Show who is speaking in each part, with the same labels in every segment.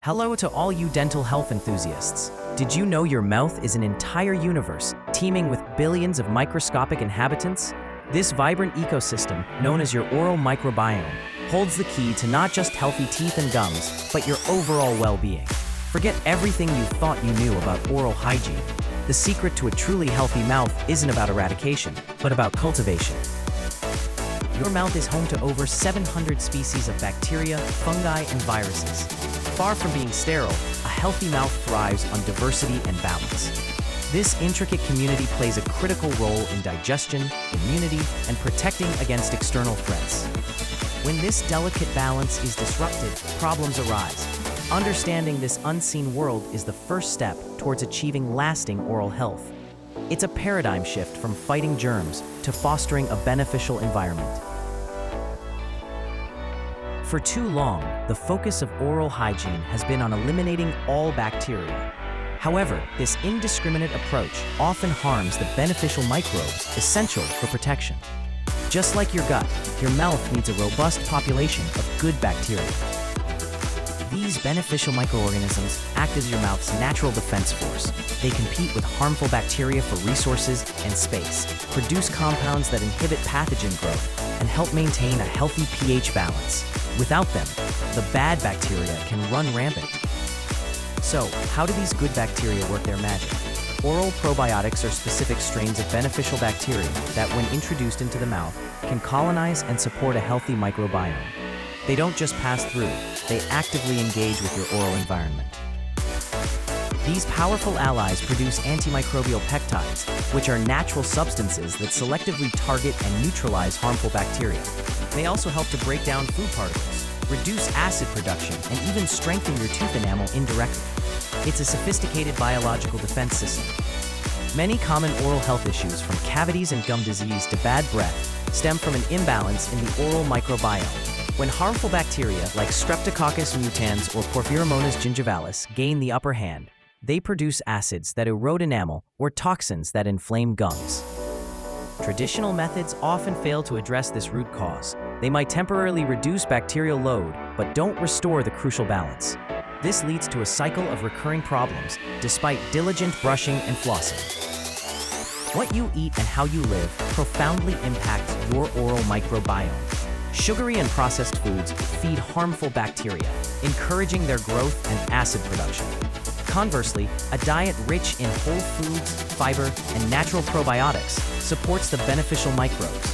Speaker 1: Hello to all you dental health enthusiasts. Did you know your mouth is an entire universe, teeming with billions of microscopic inhabitants? This vibrant ecosystem, known as your oral microbiome, holds the key to not just healthy teeth and gums, but your overall well-being. Forget everything you thought you knew about oral hygiene. The secret to a truly healthy mouth isn't about eradication, but about cultivation. Your mouth is home to over 700 species of bacteria, fungi, and viruses. Far from being sterile, a healthy mouth thrives on diversity and balance. This intricate community plays a critical role in digestion, immunity, and protecting against external threats. When this delicate balance is disrupted, problems arise. Understanding this unseen world is the first step towards achieving lasting oral health. It's a paradigm shift from fighting germs to fostering a beneficial environment. For too long, the focus of oral hygiene has been on eliminating all bacteria. However, this indiscriminate approach often harms the beneficial microbes essential for protection. Just like your gut, your mouth needs a robust population of good bacteria. These beneficial microorganisms act as your mouth's natural defense force. They compete with harmful bacteria for resources and space, produce compounds that inhibit pathogen growth, and help maintain a healthy pH balance. Without them, the bad bacteria can run rampant. So, how do these good bacteria work their magic? Oral probiotics are specific strains of beneficial bacteria that, when introduced into the mouth, can colonize and support a healthy microbiome. They don't just pass through, they actively engage with your oral environment. These powerful allies produce antimicrobial peptides, which are natural substances that selectively target and neutralize harmful bacteria. They also help to break down food particles, reduce acid production, and even strengthen your tooth enamel indirectly. It's a sophisticated biological defense system. Many common oral health issues, from cavities and gum disease to bad breath, stem from an imbalance in the oral microbiome. When harmful bacteria like Streptococcus mutans or Porphyromonas gingivalis gain the upper hand, they produce acids that erode enamel or toxins that inflame gums. Traditional methods often fail to address this root cause. They might temporarily reduce bacterial load, but don't restore the crucial balance. This leads to a cycle of recurring problems, despite diligent brushing and flossing. What you eat and how you live profoundly impacts your oral microbiome. Sugary and processed foods feed harmful bacteria, encouraging their growth and acid production. Conversely, a diet rich in whole foods, fiber, and natural probiotics supports the beneficial microbes.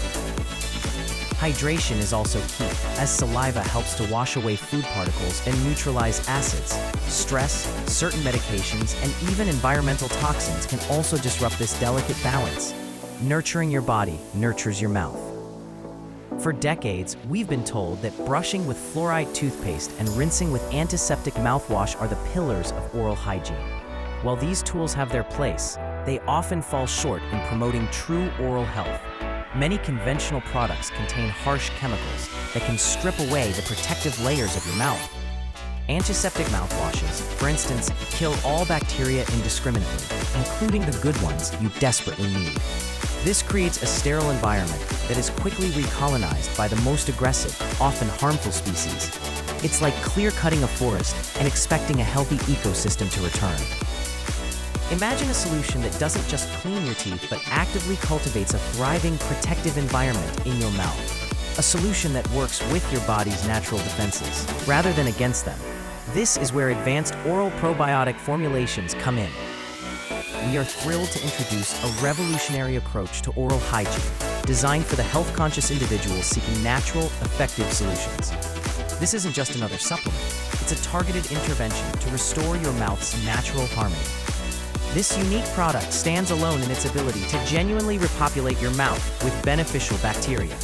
Speaker 1: Hydration is also key, as saliva helps to wash away food particles and neutralize acids. Stress, certain medications, and even environmental toxins can also disrupt this delicate balance. Nurturing your body nurtures your mouth. For decades, we've been told that brushing with fluoride toothpaste and rinsing with antiseptic mouthwash are the pillars of oral hygiene. While these tools have their place, they often fall short in promoting true oral health. Many conventional products contain harsh chemicals that can strip away the protective layers of your mouth. Antiseptic mouthwashes, for instance, kill all bacteria indiscriminately, including the good ones you desperately need. This creates a sterile environment that is quickly recolonized by the most aggressive, often harmful species. It's like clear-cutting a forest and expecting a healthy ecosystem to return. Imagine a solution that doesn't just clean your teeth, but actively cultivates a thriving, protective environment in your mouth. A solution that works with your body's natural defenses, rather than against them. This is where advanced oral probiotic formulations come in. We are thrilled to introduce a revolutionary approach to oral hygiene, designed for the health-conscious individuals seeking natural, effective solutions. This isn't just another supplement, it's a targeted intervention to restore your mouth's natural harmony. This unique product stands alone in its ability to genuinely repopulate your mouth with beneficial bacteria.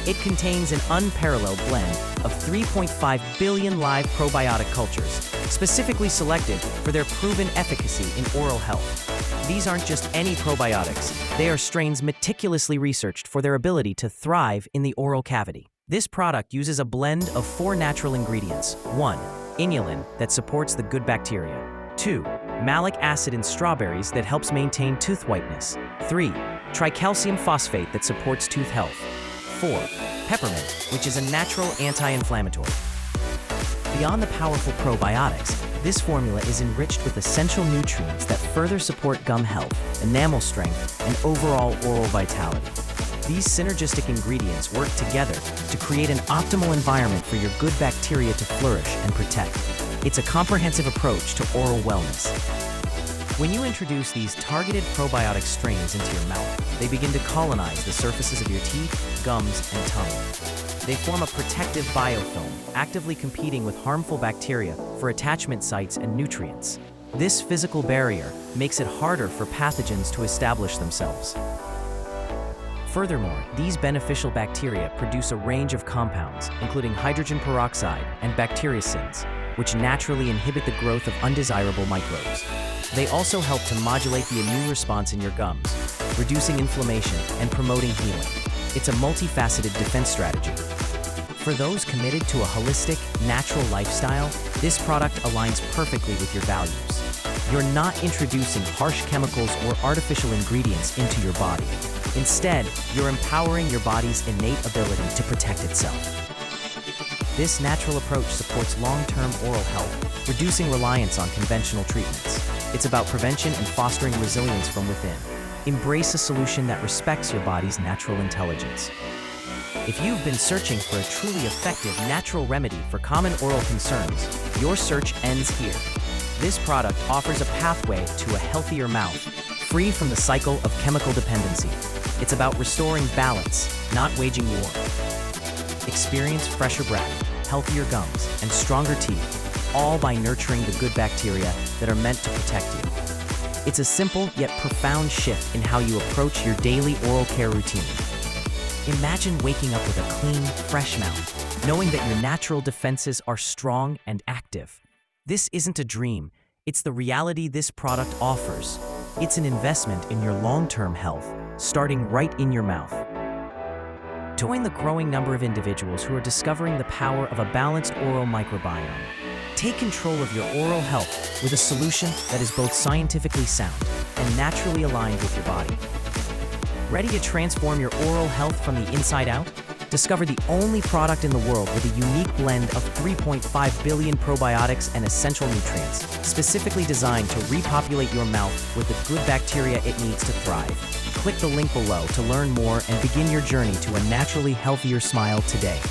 Speaker 1: It contains an unparalleled blend of 3.5 billion live probiotic cultures, specifically selected for their proven efficacy in oral health. These aren't just any probiotics, they are strains meticulously researched for their ability to thrive in the oral cavity. This product uses a blend of 4 natural ingredients. 1. Inulin that supports the good bacteria. 2. Malic acid in strawberries that helps maintain tooth whiteness. 3. Tricalcium phosphate that supports tooth health. 4. Peppermint, which is a natural anti-inflammatory. Beyond the powerful probiotics, This formula is enriched with essential nutrients that further support gum health, enamel strength, and overall oral vitality. These synergistic ingredients work together to create an optimal environment for your good bacteria to flourish and protect. It's a comprehensive approach to oral wellness. When you introduce these targeted probiotic strains into your mouth, they begin to colonize the surfaces of your teeth, gums, and tongue. They form a protective biofilm, actively competing with harmful bacteria for attachment sites and nutrients. This physical barrier makes it harder for pathogens to establish themselves. Furthermore, these beneficial bacteria produce a range of compounds, including hydrogen peroxide and bacteriocins, which naturally inhibit the growth of undesirable microbes. They also help to modulate the immune response in your gums, reducing inflammation and promoting healing. It's a multifaceted defense strategy. For those committed to a holistic, natural lifestyle, this product aligns perfectly with your values. You're not introducing harsh chemicals or artificial ingredients into your body. Instead, you're empowering your body's innate ability to protect itself. This natural approach supports long-term oral health, reducing reliance on conventional treatments. It's about prevention and fostering resilience from within. Embrace a solution that respects your body's natural intelligence. If you've been searching for a truly effective natural remedy for common oral concerns, your search ends here. This product offers a pathway to a healthier mouth, free from the cycle of chemical dependency. It's about restoring balance, not waging war. Experience fresher breath, healthier gums, and stronger teeth, all by nurturing the good bacteria that are meant to protect you. It's a simple yet profound shift in how you approach your daily oral care routine. Imagine waking up with a clean, fresh mouth, knowing that your natural defenses are strong and active. This isn't a dream, it's the reality this product offers. It's an investment in your long-term health, starting right in your mouth. Join the growing number of individuals who are discovering the power of a balanced oral microbiome. Take control of your oral health with a solution that is both scientifically sound and naturally aligned with your body. Ready to transform your oral health from the inside out? Discover the only product in the world with a unique blend of 3.5 billion probiotics and essential nutrients, specifically designed to repopulate your mouth with the good bacteria it needs to thrive. Click the link below to learn more and begin your journey to a naturally healthier smile today.